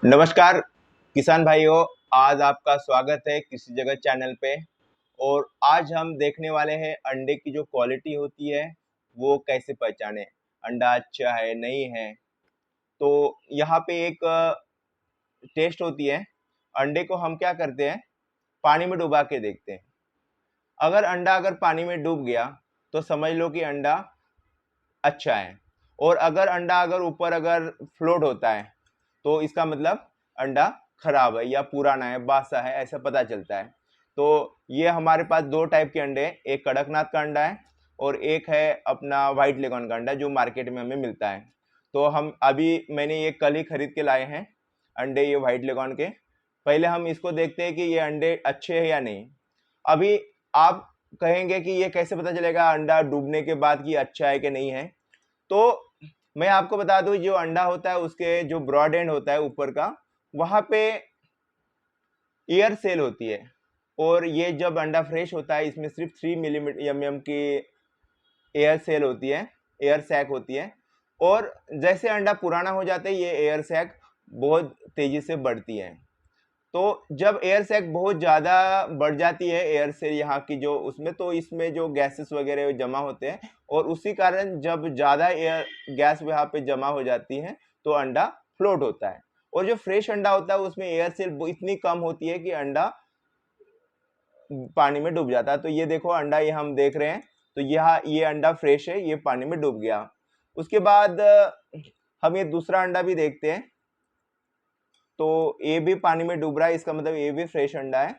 नमस्कार किसान भाइयों। आज आपका स्वागत है किसी जगह चैनल पे। और आज हम देखने वाले हैं अंडे की जो क्वालिटी होती है वो कैसे पहचाने, अंडा अच्छा है नहीं है। तो यहाँ पे एक टेस्ट होती है। अंडे को हम क्या करते हैं, पानी में डुबा के देखते हैं। अगर पानी में डूब गया तो समझ लो कि अंडा अच्छा है। और अगर ऊपर अगर फ्लोट होता है तो इसका मतलब अंडा खराब है या पुराना है, बासा है, ऐसा पता चलता है। तो ये हमारे पास दो टाइप के अंडे हैं, एक कड़कनाथ का अंडा है और एक है अपना व्हाइट लेगॉन का अंडा जो मार्केट में हमें मिलता है। तो मैंने ये कल ही खरीद के लाए हैं अंडे, ये व्हाइट लेगॉन के। पहले हम इसको देखते हैं कि ये अंडे अच्छे हैं या नहीं। अभी आप कहेंगे कि ये कैसे पता चलेगा अंडा डूबने के बाद कि अच्छा है कि नहीं है। तो मैं आपको बता दूं, जो अंडा होता है उसके जो ब्रॉड एंड होता है ऊपर का, वहां पे एयर सेल होती है। और ये जब अंडा फ्रेश होता है इसमें सिर्फ 3 mm की एयर सेल होती है, एयर सैक होती है। और जैसे अंडा पुराना हो जाता है ये एयर सैक बहुत तेजी से बढ़ती है। तो जब एयर सैक बहुत ज़्यादा बढ़ जाती है, एयर से यहाँ की जो उसमें, तो इसमें जो गैसेस वगैरह जमा होते हैं और उसी कारण जब ज़्यादा एयर गैस वहाँ पे जमा हो जाती है तो अंडा फ्लोट होता है। और जो फ्रेश अंडा होता है उसमें एयर सेल इतनी कम होती है कि अंडा पानी में डूब जाता है। तो ये देखो अंडा, ये हम देख रहे हैं, तो ये अंडा फ्रेश है, ये पानी में डूब गया। उसके बाद हम ये दूसरा अंडा भी देखते हैं, तो ये भी पानी में डूब रहा है, इसका मतलब ये भी फ्रेश अंडा है।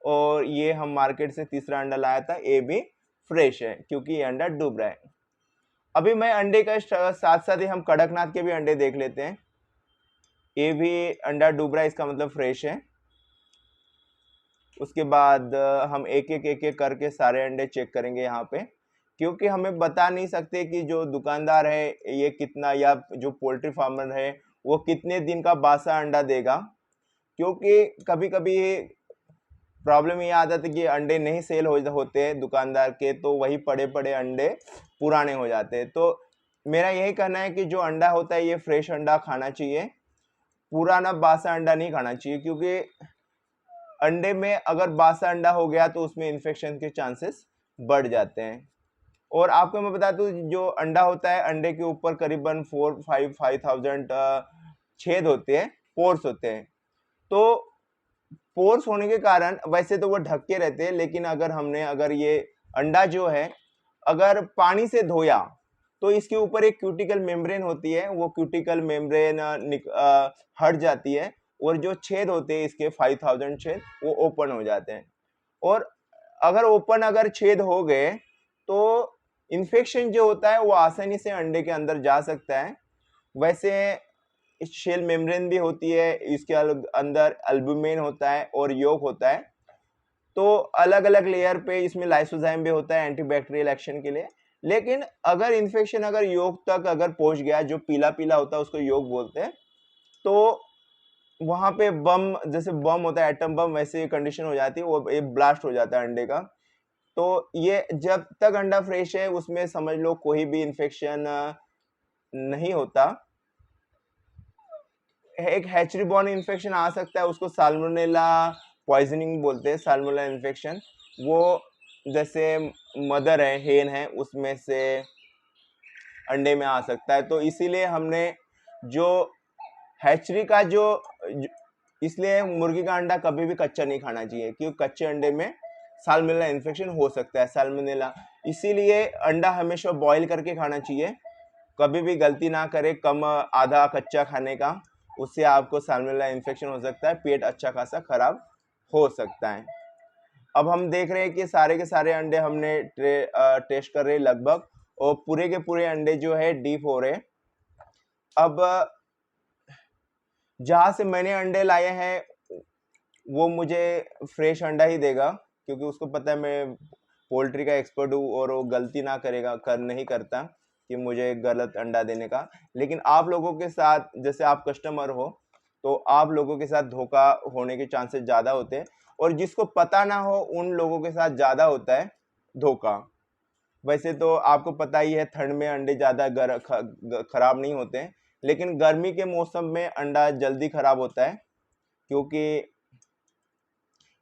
और ये हम मार्केट से तीसरा अंडा लाया था, ये भी फ्रेश है क्योंकि ये अंडा डूब रहा है। अभी मैं अंडे का साथ साथ ही हम कड़कनाथ के भी अंडे देख लेते हैं। ये भी अंडा डूब रहा है, इसका मतलब फ्रेश है। उसके बाद हम एक एक करके सारे अंडे चेक करेंगे यहाँ पे, क्योंकि हमें बता नहीं सकते कि जो दुकानदार है ये कितना, या जो पोल्ट्री फार्मर है वो कितने दिन का बासा अंडा देगा। क्योंकि कभी कभी प्रॉब्लम ये आता है कि अंडे नहीं सेल होते हैं दुकानदार के, तो वही पड़े पड़े अंडे पुराने हो जाते हैं। तो मेरा यही कहना है कि जो अंडा होता है ये फ्रेश अंडा खाना चाहिए, पुराना बासा अंडा नहीं खाना चाहिए। क्योंकि अंडे में अगर बासा अंडा हो गया तो उसमें इन्फेक्शन के चांसेस बढ़ जाते हैं। और आपको मैं बता दूं, जो अंडा होता है अंडे के ऊपर करीबन 4-5,000 छेद होते हैं, पोर्स होते हैं। तो पोर्स होने के कारण वैसे तो वो ढक के रहते हैं, लेकिन अगर ये अंडा जो है अगर पानी से धोया तो इसके ऊपर एक क्यूटिकल मेम्ब्रेन होती है, वो क्यूटिकल मेम्ब्रेन हट जाती है और जो छेद होते हैं इसके 5,000 छेद वो ओपन हो जाते हैं। और अगर छेद हो गए तो इन्फेक्शन जो होता है वो आसानी से अंडे के अंदर जा सकता है। वैसे शेल मेम्ब्रेन भी होती है, इसके अंदर एल्ब्यूमिन होता है और योक होता है। तो अलग अलग लेयर पे इसमें लाइसोजाइम भी होता है एंटीबैक्टीरियल एक्शन के लिए। लेकिन अगर इन्फेक्शन योक तक पहुंच गया, जो पीला पीला होता है उसको योक बोलते हैं, तो वहां पे जैसे बम होता है, एटम बम, वैसे कंडीशन हो जाती है, वो एक ब्लास्ट हो जाता है अंडे का। तो ये जब तक अंडा फ्रेश है उसमें समझ लो कोई भी इन्फेक्शन नहीं होता। एक हैचरी बॉर्न इन्फेक्शन आ सकता है, उसको साल्मोनेला पॉइजनिंग बोलते हैं, साल्मोनेला इन्फेक्शन। वो जैसे मदर है, हेन है, उसमें से अंडे में आ सकता है। तो इसीलिए हमने जो हैचरी का इसलिए मुर्गी का अंडा कभी भी कच्चा नहीं खाना चाहिए, क्योंकि कच्चे अंडे में साल्मोनेला इन्फेक्शन हो सकता है, साल्मोनेला। इसीलिए अंडा हमेशा बॉईल करके खाना चाहिए, कभी भी गलती ना करें कम आधा कच्चा खाने का, उससे आपको साल्मोनेला इन्फेक्शन हो सकता है, पेट अच्छा खासा खराब हो सकता है। अब हम देख रहे हैं कि सारे के सारे अंडे हमने टेस्ट कर रहे हैं लगभग, और पूरे के पूरे अंडे जो है डीप हो रहे हैं। अब जहां से मैंने अंडे लाए हैं वो मुझे फ्रेश अंडा ही देगा, क्योंकि उसको पता है मैं पोल्ट्री का एक्सपर्ट हूँ और वो गलती नहीं करता कि मुझे गलत अंडा देने का। लेकिन आप लोगों के साथ, जैसे आप कस्टमर हो, तो आप लोगों के साथ धोखा होने के चांसेस ज़्यादा होते हैं, और जिसको पता ना हो उन लोगों के साथ ज़्यादा होता है धोखा। वैसे तो आपको पता ही है ठंड में अंडे ज़्यादा खराब नहीं होते हैं, लेकिन गर्मी के मौसम में अंडा जल्दी खराब होता है, क्योंकि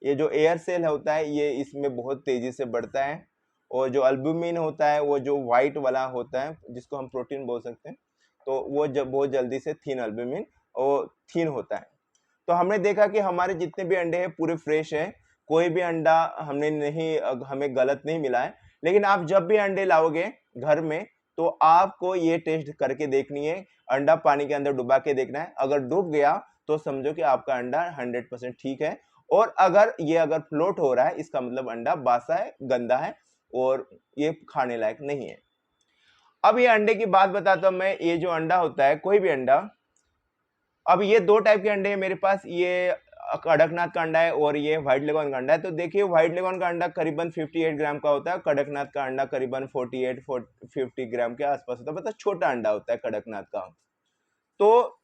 ये जो एयर सेल होता है ये इसमें बहुत तेजी से बढ़ता है, और जो अल्बुमिन होता है वो जो वाइट वाला होता है जिसको हम प्रोटीन बोल सकते हैं, तो वो जब बहुत जल्दी से थीन अल्बुमिन और थीन होता है। तो हमने देखा कि हमारे जितने भी अंडे हैं पूरे फ्रेश हैं, कोई भी अंडा हमें गलत नहीं मिला है। लेकिन आप जब भी अंडे लाओगे घर में तो आपको ये टेस्ट करके देखनी है, अंडा पानी के अंदर डुबा के देखना है। अगर डूब गया तो समझो कि आपका अंडा 100% ठीक है, और अगर फ्लोट हो रहा है इसका मतलब अंडा बासा है, गंदा है और ये खाने लायक नहीं है। अब ये अंडे की बात बताता हूं मैं। ये जो अंडा होता है, कोई भी अंडा, अब ये दो टाइप के अंडे हैं मेरे पास, ये कड़कनाथ का अंडा है और ये व्हाइट लेगॉन का अंडा है। तो देखिए व्हाइट लेगॉन का अंडा करीबन 58 ग्राम का होता है, कड़कनाथ का अंडा करीबन 50 ग्राम के आसपास होता है, मतलब छोटा अंडा होता है कड़कनाथ का। तो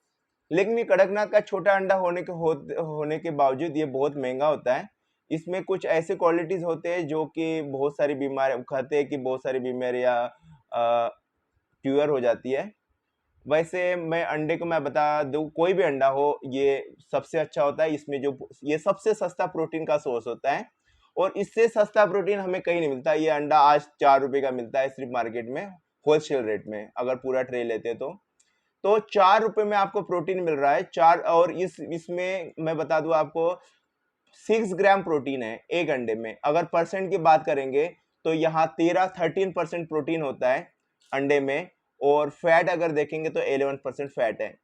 लेकिन ये कड़कनाथ का छोटा अंडा होने के बावजूद ये बहुत महंगा होता है। इसमें कुछ ऐसे क्वालिटीज होते हैं जो कि बहुत सारी बीमारी कहते हैं कि बहुत सारी बीमारियां क्यूर हो जाती है। वैसे मैं बता दूं, कोई भी अंडा हो ये सबसे अच्छा होता है। इसमें जो ये सबसे सस्ता प्रोटीन का सोर्स होता है, और इससे सस्ता प्रोटीन हमें कहीं नहीं मिलता। ये अंडा आज 4 रुपए का मिलता है सिर्फ मार्केट में, होलसेल रेट में, अगर पूरा ट्रे लेते तो 4 रुपए में आपको प्रोटीन मिल रहा है। चार, और इसमें मैं बता दूं आपको 6 ग्राम प्रोटीन है एक अंडे में। अगर परसेंट की बात करेंगे तो यहाँ 13% प्रोटीन होता है अंडे में, और फैट अगर देखेंगे तो 11% फैट है।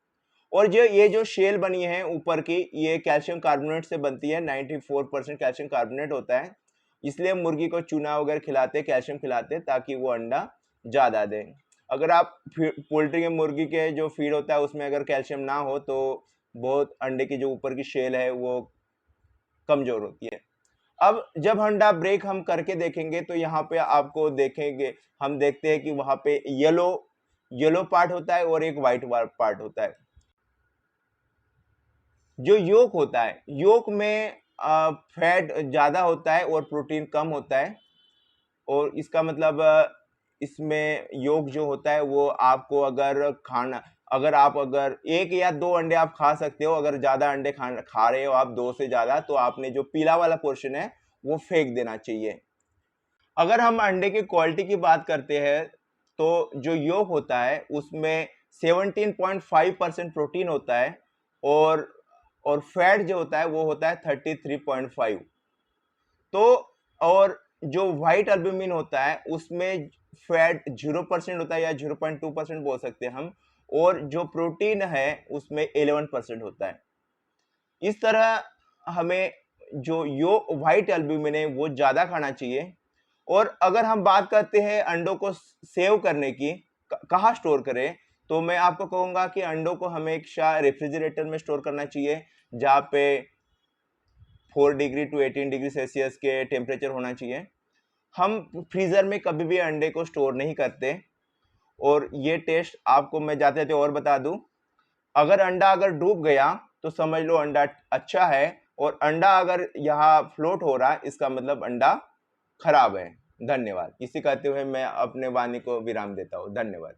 और जो ये जो शेल बनी है ऊपर की, ये कैल्शियम कार्बोनेट से बनती है। 94% कैल्शियम कार्बोनेट होता है, इसलिए मुर्गी को चूना वगैरह खिलाते, कैल्शियम खिलाते, ताकि वो अंडा ज्यादा दे। अगर आप पोल्ट्री के मुर्गी के जो फीड होता है उसमें अगर कैल्शियम ना हो तो बहुत अंडे की जो ऊपर की शेल है वो कमजोर होती है। अब जब अंडा ब्रेक हम करके देखेंगे तो यहाँ पे आपको देखेंगे, हम देखते हैं कि वहां पे येलो पार्ट होता है और एक व्हाइट पार्ट होता है। जो योक होता है, योक में फैट ज्यादा होता है और प्रोटीन कम होता है, और इसका मतलब इसमें योग जो होता है वो आपको अगर एक या दो अंडे आप खा सकते हो। अगर ज्यादा अंडे खा रहे हो आप, दो से ज्यादा, तो आपने जो पीला वाला पोर्शन है वो फेंक देना चाहिए। अगर हम अंडे की क्वालिटी की बात करते हैं तो जो योग होता है उसमें 17.5% प्रोटीन होता है, और फैट जो होता है वो होता है 33.5। तो और जो व्हाइट अल्बुमिन होता है उसमें फैट 0% होता है, या 0.2% बोल सकते हैं हम, और जो प्रोटीन है उसमें 11% होता है। इस तरह हमें जो व्हाइट एल्ब्यूमिन है वो ज्यादा खाना चाहिए। और अगर हम बात करते हैं अंडों को सेव करने की, कहाँ स्टोर करें, तो मैं आपको कहूंगा कि अंडों को हमेशा रेफ्रिजरेटर में स्टोर करना चाहिए, जहाँ पे 4 डिग्री टू 18 डिग्री सेल्सियस के टेम्परेचर होना चाहिए। हम फ्रीजर में कभी भी अंडे को स्टोर नहीं करते। और ये टेस्ट आपको मैं जाते जाते और बता दूं, अगर डूब गया तो समझ लो अंडा अच्छा है, और अंडा अगर यहाँ फ्लोट हो रहा है इसका मतलब अंडा खराब है। धन्यवाद। इसी कहते हुए मैं अपने वाणी को विराम देता हूँ। धन्यवाद।